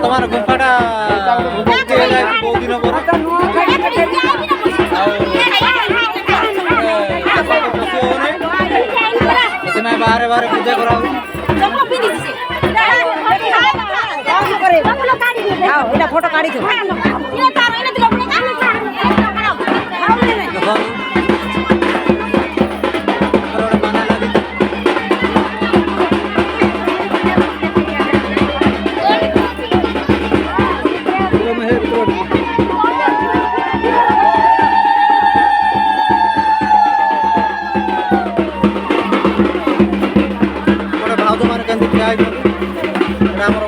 तुम्हारा गुंफाटा बहुत दिन पर बाहर बाहर पूजा करा फोटो काढ़ी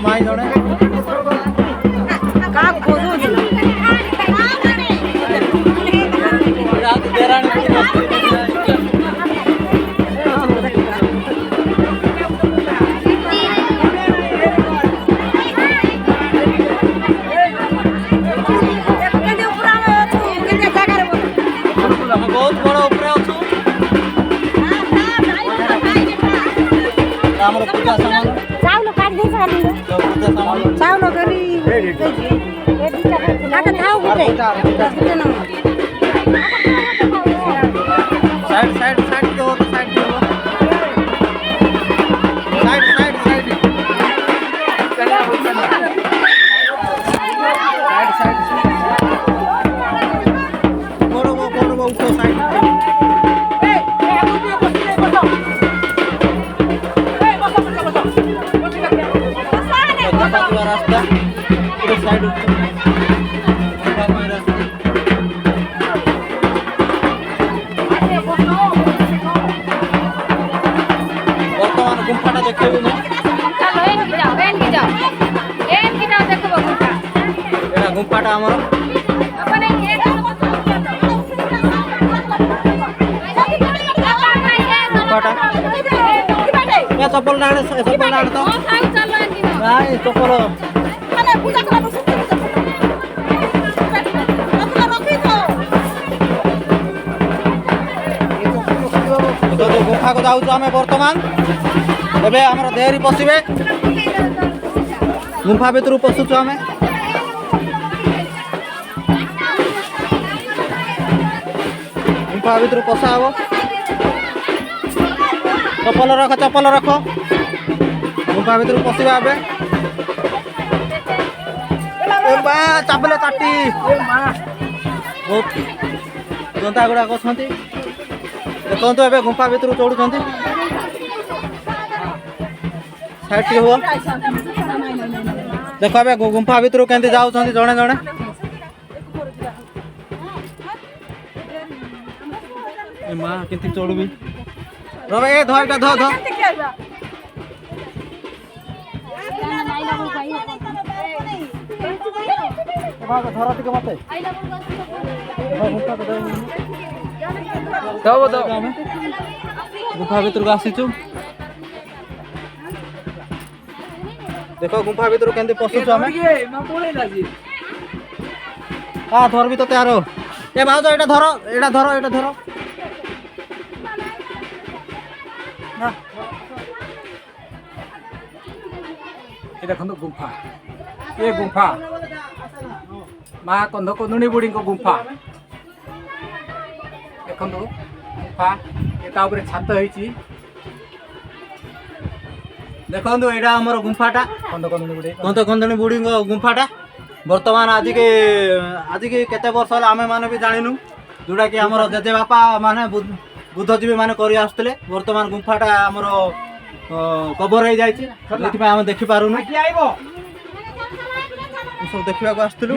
माई जड़े बहुत बड़ा ऊपर पूजा सामान चावल करी साइड साइड साइड दो साइड दो साइड साइड साइड साइड बोलो ऊपर साइड रास्ता पूरे साइड बर्तमान गुंफाटा देखे गुंफाटा आम चप्पल डाले तो चप्पल गुंफा को जाऊँ आम बर्तमान एवं आम देहरी पशिबे गुंफा भितर पशुचु आम गुंफा भितर पशा हम चप्पल रख गुंफा भितर पशिबा चापले ताटी बहुत जनता गुड़ाक अच्छा देखो ए गुंफा भितर चढ़ुं साइड हुआ देख ए गुंफा भितर केमती जाऊँ जड़े जड़े माँ केमती चढ़ुबी रे ए धर ध धर टे मत गुंफा भितर को आसीचु देख गुंफा भितर केमती पशुचु आम हाँ धर भी तो यार ए भाज एटा धर देखो गुंफा ये गुंफा माँ कंधकंदुणी बुढ़ी गुंफा देखो गुंफा ये छात होती देखो यहाँ आमर गुंफाटा कंधकंदुणी बुढ़ी कंधकंदुणी बुढ़ी गुंफाटा बर्तमान आज के केते वर्ष होला आमे माने भी जानिनु जोड़ा कि हमर जेजे बापा माने बुद्धजीवी माने करि आस्तले वर्तमान गुंफाटा हमर कवर हो जाइछि जेति पे हम देखि पारुनु सब देखिबा को आस्तलु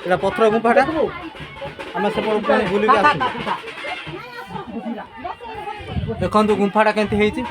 एटा पत्थर गुंफाटा हम सब बुली के आस्तु देखंतु गुंफाटा केंति हेछि